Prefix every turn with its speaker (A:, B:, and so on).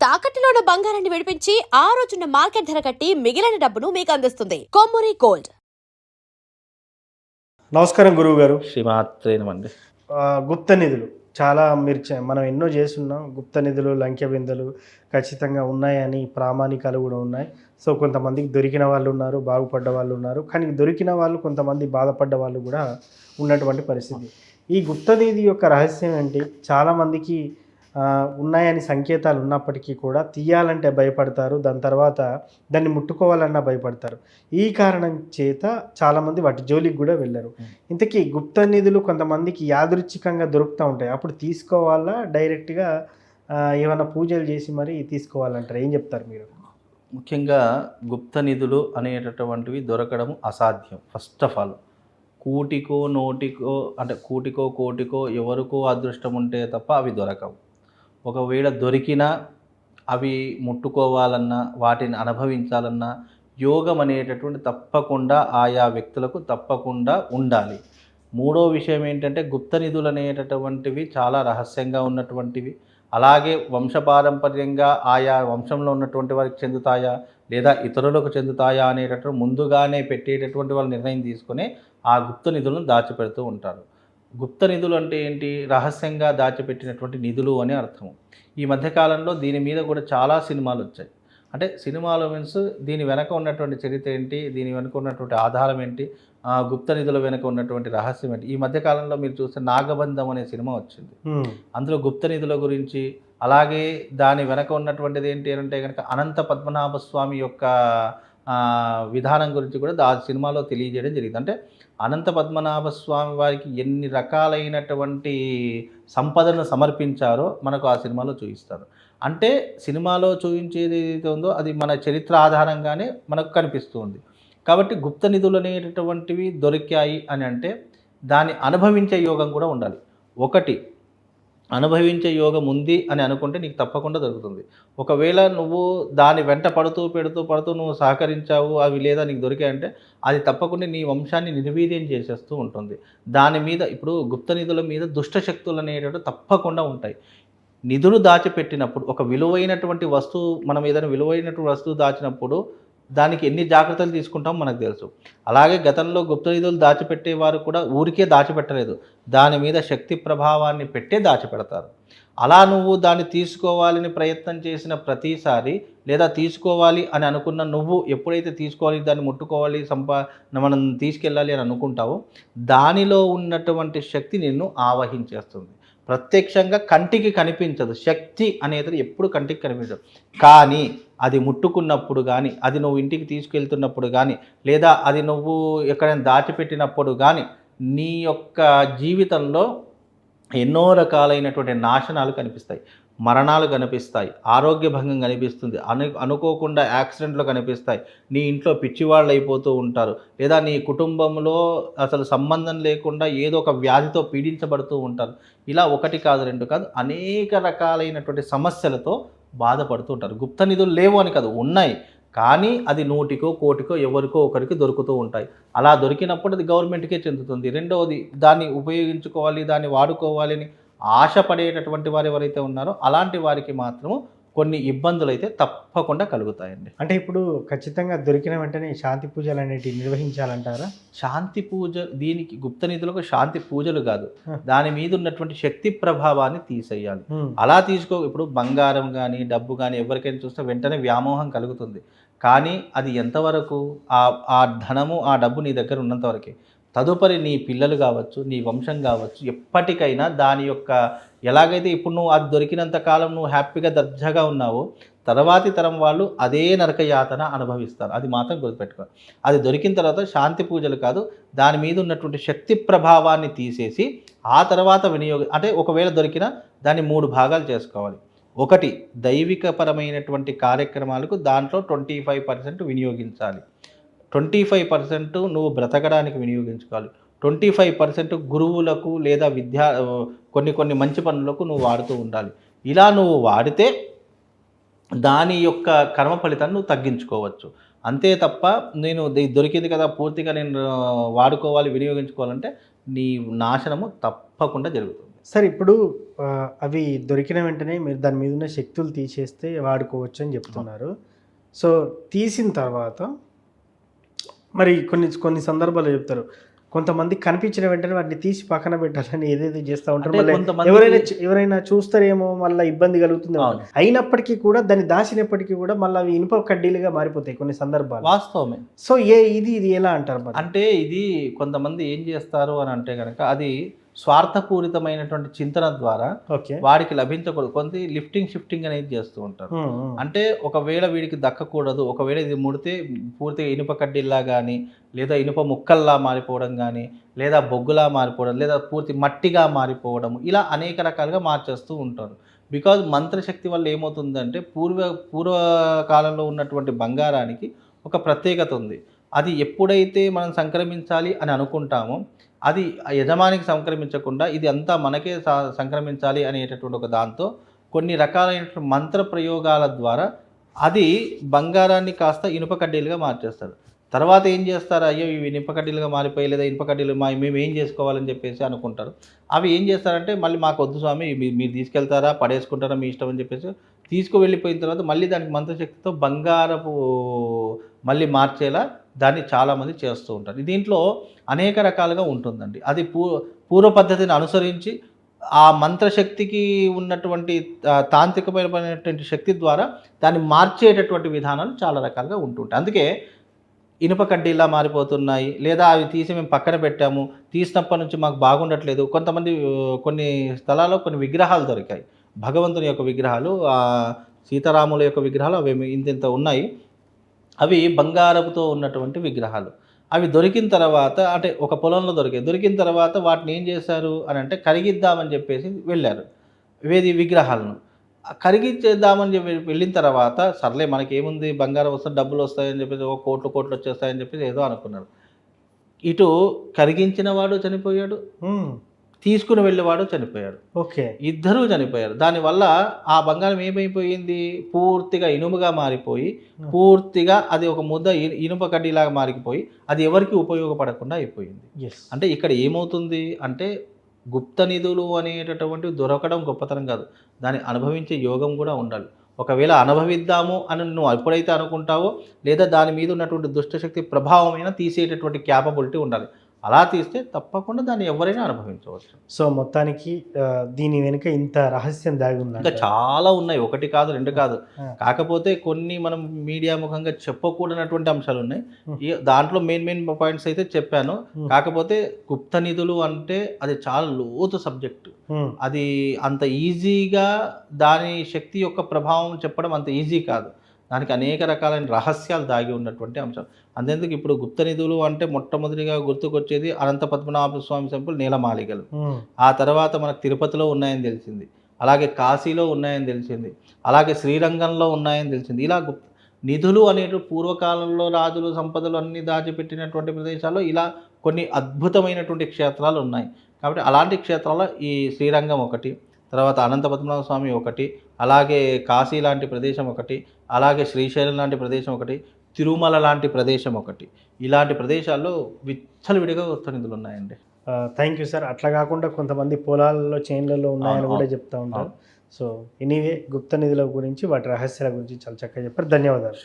A: తాకట్టులో ఉన్న బంగారాన్ని విడిపించి ఆ రోజున్న మార్కెట్ ధర కట్టి మిగిలిన డబ్బును మీకు అందిస్తుంది కొమ్మూరి గోల్డ్.
B: నమస్కారం గురువు గారు.
C: శ్రీమాత్రేనమండి.
B: గుప్త నిధులు చాలా మీరు మనం ఎన్నో చేస్తున్నాం. గుప్త నిధులు, లంకె బిందెలు ఖచ్చితంగా ఉన్నాయని ప్రామాణికాలు కూడా ఉన్నాయి. సో కొంతమందికి దొరికిన వాళ్ళు ఉన్నారు, బాగుపడ్డ వాళ్ళు ఉన్నారు. కానీ దొరికిన వాళ్ళు కొంతమంది బాధపడ్డ వాళ్ళు కూడా ఉన్నటువంటి పరిస్థితి. ఈ గుప్త నిధి యొక్క రహస్యం ఏంటి? చాలామందికి ఉన్నాయని సంకేతాలు ఉన్నప్పటికీ కూడా తీయాలంటే భయపడతారు. దాని తర్వాత దాన్ని ముట్టుకోవాలన్నా భయపడతారు. ఈ కారణం చేత చాలామంది వాటి జోలికి కూడా వెళ్ళరు. ఇంతకీ గుప్త నిధులు కొంతమందికి యాదృచ్ఛికంగా దొరుకుతూ ఉంటాయి. అప్పుడు తీసుకోవాలా, డైరెక్ట్గా ఏమైనా పూజలు చేసి మరి తీసుకోవాలంటారు? ఏం చెప్తారు మీరు?
C: ముఖ్యంగా గుప్త నిధులు అనేటటువంటివి దొరకడం అసాధ్యం. ఫస్ట్ ఆఫ్ ఆల్ కూటికో నోటికో అంటే కూటికో కోటికో ఎవరికో అదృష్టం ఉంటే తప్ప అవి దొరకవు. ఒకవేళ దొరికినా అవి ముట్టుకోవాలన్నా వాటిని అనుభవించాలన్నా యోగం అనేటటువంటి తప్పకుండా ఆయా వ్యక్తులకు తప్పకుండా ఉండాలి. మూడో విషయం ఏంటంటే గుప్త నిధులు అనేటటువంటివి చాలా రహస్యంగా ఉన్నటువంటివి. అలాగే వంశపారంపర్యంగా ఆయా వంశంలో ఉన్నటువంటి వారికి చెందుతాయా లేదా ఇతరులకు చెందుతాయా అనేటటువంటి ముందుగానే పెట్టేటటువంటి వాళ్ళు నిర్ణయం తీసుకుని ఆ గుప్త నిధులను దాచిపెడుతూ ఉంటారు. గుప్త నిధులు అంటే ఏంటి? రహస్యంగా దాచిపెట్టినటువంటి నిధులు అని అర్థము. ఈ మధ్యకాలంలో దీని మీద కూడా చాలా సినిమాలు వచ్చాయి. అంటే సినిమాలు మీన్స్ దీని వెనక ఉన్నటువంటి చరిత్ర ఏంటి, దీని వెనక ఉన్నటువంటి ఆధారం ఏంటి, గుప్త నిధుల వెనక ఉన్నటువంటి రహస్యం ఏంటి. ఈ మధ్యకాలంలో మీరు చూస్తే నాగబంధం అనే సినిమా వచ్చింది. అందులో గుప్త నిధుల గురించి, అలాగే దాని వెనక ఉన్నటువంటిది ఏంటి అంటే కనుక అనంత పద్మనాభ స్వామి యొక్క విధానం గురించి కూడా ఆ సినిమాలో తెలియజేయడం జరిగింది. అంటే అనంత పద్మనాభ స్వామి వారికి ఎన్ని రకాలైనటువంటి సంపదను సమర్పించారో మనకు ఆ సినిమాలో చూపిస్తారు. అంటే సినిమాలో చూపించేది ఏదైతే ఉందో అది మన చరిత్ర ఆధారంగానే మనకు కనిపిస్తూ ఉంది. కాబట్టి గుప్త నిధులు అనేటటువంటివి దొరికాయి అని అంటే దాన్ని అనుభవించే యోగం కూడా ఉండాలి. ఒకటి అనుభవించే యోగం ఉంది అని అనుకుంటే నీకు తప్పకుండా దొరుకుతుంది. ఒకవేళ నువ్వు దాని వెంట పడుతూ నువ్వు సహకరించావు, అవి లేదా నీకు దొరికాయంటే అది తప్పకుండా నీ వంశాన్ని నిర్వీర్యం చేసేస్తూ ఉంటుంది. దాని మీద ఇప్పుడు గుప్త నిధుల మీద దుష్ట శక్తులు అనేటటువంటి తప్పకుండా ఉంటాయి. నిధులు దాచిపెట్టినప్పుడు ఒక విలువైనటువంటి వస్తువు, మనం ఏదైనా విలువైనటువంటి వస్తువు దాచినప్పుడు దానికి ఎన్ని జాగ్రత్తలు తీసుకుంటామో మనకు తెలుసు. అలాగే గతంలో గుప్త నిధులు దాచిపెట్టేవారు కూడా ఊరికే దాచిపెట్టలేదు, దాని మీద శక్తి ప్రభావాన్ని పెట్టే దాచిపెడతారు. అలా నువ్వు దాన్ని తీసుకోవాలని ప్రయత్నం చేసిన ప్రతిసారి లేదా తీసుకోవాలి అని అనుకున్న నువ్వు ఎప్పుడైతే తీసుకోవాలి, దాన్ని ముట్టుకోవాలి, మనం తీసుకెళ్ళాలి అని అనుకుంటావో దానిలో ఉన్నటువంటి శక్తి నిన్ను ఆవహించేస్తుంది. ప్రత్యక్షంగా కంటికి కనిపించదు. శక్తి అనేది ఎప్పుడు కంటికి కనిపించదు, కానీ అది ముట్టుకున్నప్పుడు కానీ, అది నువ్వు ఇంటికి తీసుకెళ్తున్నప్పుడు కానీ, లేదా అది నువ్వు ఎక్కడైనా దాచిపెట్టినప్పుడు కానీ నీ యొక్క జీవితంలో ఎన్నో రకాలైనటువంటి నాశనాలు కనిపిస్తాయి, మరణాలు కనిపిస్తాయి, ఆరోగ్య భంగం కనిపిస్తుంది, అనుకోకుండా యాక్సిడెంట్లు కనిపిస్తాయి, నీ ఇంట్లో పిచ్చివాళ్ళు అయిపోతూ ఉంటారు, లేదా నీ కుటుంబంలో అసలు సంబంధం లేకుండా ఏదో ఒక వ్యాధితో పీడించబడుతూ ఉంటారు. ఇలా ఒకటి కాదు, రెండు కాదు, అనేక రకాలైనటువంటి సమస్యలతో బాధపడుతూ ఉంటారు. గుప్త నిధులు లేవు అని కాదు, ఉన్నాయి, కానీ అది నూటికో కోటికో ఎవరికో ఒకరికి దొరుకుతూ ఉంటాయి. అలా దొరికినప్పుడు అది గవర్నమెంట్కే చెందుతుంది. రెండవది దాన్ని ఉపయోగించుకోవాలి, దాన్ని వాడుకోవాలి అని ఆశపడేటటువంటి వారు ఎవరైతే ఉన్నారో అలాంటి వారికి మాత్రము కొన్ని ఇబ్బందులు అయితే తప్పకుండా కలుగుతాయండి.
B: అంటే ఇప్పుడు ఖచ్చితంగా దొరికిన వెంటనే శాంతి పూజలు అనేటివి నిర్వహించాలంటారా?
C: శాంతి పూజ, దీనికి గుప్త నిధులకు శాంతి పూజలు కాదు, దాని మీద ఉన్నటువంటి శక్తి ప్రభావాన్ని తీసేయాలి. అలా ఇప్పుడు బంగారం కానీ డబ్బు కానీ ఎవరికైనా చూస్తే వెంటనే వ్యామోహం కలుగుతుంది. కానీ అది ఎంతవరకు ఆ ధనము ఆ డబ్బు నీ దగ్గర ఉన్నంత వరకే. తదుపరి నీ పిల్లలు కావచ్చు, నీ వంశం కావచ్చు, ఎప్పటికైనా దాని యొక్క ఎలాగైతే ఇప్పుడు నువ్వు అది దొరికినంత కాలం నువ్వు హ్యాపీగా దర్జాగా ఉన్నావో తర్వాతి తరం వాళ్ళు అదే నరక యాతన అనుభవిస్తారు. అది మాత్రం గుర్తుపెట్టుకో. అది దొరికిన తర్వాత శాంతి పూజలు కాదు, దాని మీద ఉన్నటువంటి శక్తి ప్రభావాన్ని తీసేసి ఆ తర్వాత అంటే ఒకవేళ దొరికినా దాన్ని 3 భాగాలు చేసుకోవాలి. ఒకటి దైవికపరమైనటువంటి కార్యక్రమాలకు దాంట్లో 25% వినియోగించాలి, 25% నువ్వు బ్రతకడానికి వినియోగించుకోవాలి, 25% గురువులకు లేదా కొన్ని మంచి పనులకు నువ్వు వాడుతూ ఉండాలి. ఇలా నువ్వు వాడితే దాని యొక్క కర్మ ఫలితాన్ని నువ్వు తగ్గించుకోవచ్చు. అంతే తప్ప నేను దొరికింది కదా పూర్తిగా నేను వాడుకోవాలి, వినియోగించుకోవాలంటే నీ నాశనము తప్పకుండా జరుగుతుంది.
B: సరే, ఇప్పుడు అవి దొరికిన వెంటనే మీరు దాని మీద ఉన్న శక్తులు తీసేస్తే వాడుకోవచ్చు అని చెప్తున్నారు. సో తీసిన తర్వాత మరి కొన్ని కొన్ని సందర్భాల్లో చెప్తారు, కొంతమంది కనిపించిన వెంటనే వాటిని తీసి పక్కన పెట్టాలని ఏదేదో చేస్తూ ఉంటారు.
C: అంటే
B: మళ్ళీ
C: కొంతమంది-
B: ఎవరైనా చూస్తారేమో, మళ్ళీ ఇబ్బంది కలుగుతుంది.
C: అవును.
B: అయినప్పటికీ కూడా దాన్ని దాచినప్పటికీ కూడా మళ్ళీ అవి ఇనుప కడ్డీలుగా మారిపోతాయి కొన్ని సందర్భాలు.
C: వాస్తవమే.
B: సో ఇది ఎలా అంటారు మరి?
C: అంటే ఇది కొంతమంది ఏం చేస్తారు అని అంటే కనుక అది స్వార్థపూరితమైనటువంటి చింతన ద్వారా
B: ఓకే.
C: వాడికి లభించకూడదు. కొంత లిఫ్టింగ్ షిఫ్టింగ్ అనేది చేస్తూ ఉంటారు. అంటే ఒకవేళ వీడికి దక్కకూడదు, ఒకవేళ ఇది ముడితే పూర్తిగా ఇనుప కడ్డీల్లా కానీ, లేదా ఇనుప ముక్కల్లా మారిపోవడం కానీ, లేదా బొగ్గులా మారిపోవడం, లేదా పూర్తి మట్టిగా మారిపోవడం, ఇలా అనేక రకాలుగా మార్చేస్తూ ఉంటారు. బికాజ్ మంత్రశక్తి వల్ల ఏమవుతుందంటే పూర్వకాలంలో ఉన్నటువంటి బంగారానికి ఒక ప్రత్యేకత ఉంది. అది ఎప్పుడైతే మనం సంక్రమించాలి అని అనుకుంటామో అది యజమానికి సంక్రమించకుండా ఇది అంతా మనకే సంక్రమించాలి అనేటటువంటి ఒక దాంతో కొన్ని రకాలైనటువంటి మంత్ర ప్రయోగాల ద్వారా అది బంగారాన్ని కాస్త ఇనుప కడ్డీలుగా మార్చేస్తారు. తర్వాత ఏం చేస్తారు, అయ్యో ఇవి ఇనుప కడ్డీలుగా మారిపోయి, లేదా ఇనుప కడ్డీలు మేము ఏం చేసుకోవాలని చెప్పేసి అనుకుంటారు. అవి ఏం చేస్తారంటే మళ్ళీ మాకు వద్దు స్వామి, మీరు తీసుకెళ్తారా పడేసుకుంటారా మీ ఇష్టం అని చెప్పేసి తీసుకువెళ్ళిపోయిన తర్వాత మళ్ళీ దానికి మంత్రశక్తితో బంగారపు మళ్ళీ మార్చేలా దాన్ని చాలామంది చేస్తూ ఉంటారు. దీంట్లో అనేక రకాలుగా ఉంటుందండి. అది పూర్వ పద్ధతిని అనుసరించి ఆ మంత్రశక్తికి ఉన్నటువంటి తాంత్రికమైనటువంటి శక్తి ద్వారా దాన్ని మార్చేటటువంటి విధానాలు చాలా రకాలుగా ఉంటుంటాయి. అందుకే ఇనుప కడ్డీలా మారిపోతున్నాయి, లేదా అవి తీసి మేము పక్కన పెట్టాము, తీసినప్పటి నుంచి మాకు బాగుండట్లేదు. కొంతమంది కొన్ని స్థలాల్లో కొన్ని విగ్రహాలు దొరికాయి, భగవంతుని యొక్క విగ్రహాలు, సీతారాముల యొక్క విగ్రహాలు, అవి ఇంత ఉన్నాయి. అవి బంగారపుతో ఉన్నటువంటి విగ్రహాలు. అవి దొరికిన తర్వాత అంటే ఒక పొలంలో దొరికిన తర్వాత వాటిని ఏం చేశారు అని అంటే కరిగిద్దామని చెప్పేసి వెళ్ళారు విగ్రహాలను. కరిగిచ్చేద్దామని చెప్పి వెళ్ళిన తర్వాత సర్లే మనకేముంది, బంగారం వస్తుంది, డబ్బులు వస్తాయని చెప్పేసి ఒక కోట్లు వచ్చేస్తాయని చెప్పేసి ఏదో అనుకున్నారు. ఇటు కరిగించిన వాడు చనిపోయాడు, తీసుకుని వెళ్ళేవాడు చనిపోయాడు.
B: ఓకే.
C: ఇద్దరూ చనిపోయారు. దానివల్ల ఆ బంగారం ఏమైపోయింది, పూర్తిగా ఇనుముగా మారిపోయి, పూర్తిగా అది ఒక ముద్ద ఇనుప కడ్డీలాగా మారిపోయి అది ఎవరికి ఉపయోగపడకుండా అయిపోయింది. అంటే ఇక్కడ ఏమవుతుంది అంటే గుప్త నిధులు అనేటటువంటివి దొరకడం గొప్పతనం కాదు, దాన్ని అనుభవించే యోగం కూడా ఉండాలి. ఒకవేళ అనుభవిద్దాము అని నువ్వు ఎప్పుడైతే అనుకుంటావో, లేదా దాని మీద ఉన్నటువంటి దుష్టశక్తి ప్రభావమైన తీసేటటువంటి క్యాపబిలిటీ ఉండాలి. అలా తీస్తే తప్పకుండా దాన్ని ఎవరైనా అనుభవించవచ్చు.
B: సో మొత్తానికి దీని వెనుక ఇంత రహస్యం దాగి ఉంది.
C: ఇంకా చాలా ఉన్నాయి, ఒకటి కాదు రెండు కాదు. కాకపోతే కొన్ని మనం మీడియా ముఖంగా చెప్పకూడనటువంటి అంశాలు ఉన్నాయి. దాంట్లో మెయిన్ పాయింట్స్ అయితే చెప్పాను. కాకపోతే గుప్త నిధులు అంటే అది చాలా లోతు సబ్జెక్టు. అది అంత ఈజీగా దాని శక్తి యొక్క ప్రభావం చెప్పడం అంత ఈజీ కాదు. దానికి అనేక రకాలైన రహస్యాలు దాగి ఉన్నటువంటి అంశం. అంతేందుకు ఇప్పుడు గుప్త నిధులు అంటే మొట్టమొదటిగా గుర్తుకొచ్చేది అనంత పద్మనాభ స్వామి టెంపుల్ నీలమాళిగలు. ఆ తర్వాత మనకు తిరుపతిలో ఉన్నాయని తెలిసింది, అలాగే కాశీలో ఉన్నాయని తెలిసింది, అలాగే శ్రీరంగంలో ఉన్నాయని తెలిసింది. ఇలా నిధులు అనేటు పూర్వకాలంలో రాజులు సంపదలు అన్నీ దాచిపెట్టినటువంటి ప్రదేశాల్లో ఇలా కొన్ని అద్భుతమైనటువంటి క్షేత్రాలు ఉన్నాయి. కాబట్టి అలాంటి క్షేత్రాల్లో ఈ శ్రీరంగం ఒకటి, తర్వాత అనంత పద్మనాభ స్వామి ఒకటి, అలాగే కాశీ లాంటి ప్రదేశం ఒకటి, అలాగే శ్రీశైలం లాంటి ప్రదేశం ఒకటి, తిరుమల లాంటి ప్రదేశం ఒకటి. ఇలాంటి ప్రదేశాల్లో విచ్చలవిడిగా గుప్త నిధులు ఉన్నాయండి.
B: Thank you sir. అట్లా కాకుండా కొంతమంది పొలాలలో చైన్లలో ఉన్నాయని కూడా చెప్తూ ఉంటారు. సో ఎనీవే గుప్త నిధుల గురించి, వాటి రహస్యాల గురించి చాలా చక్కగా చెప్పారు. ధన్యవాదాలు.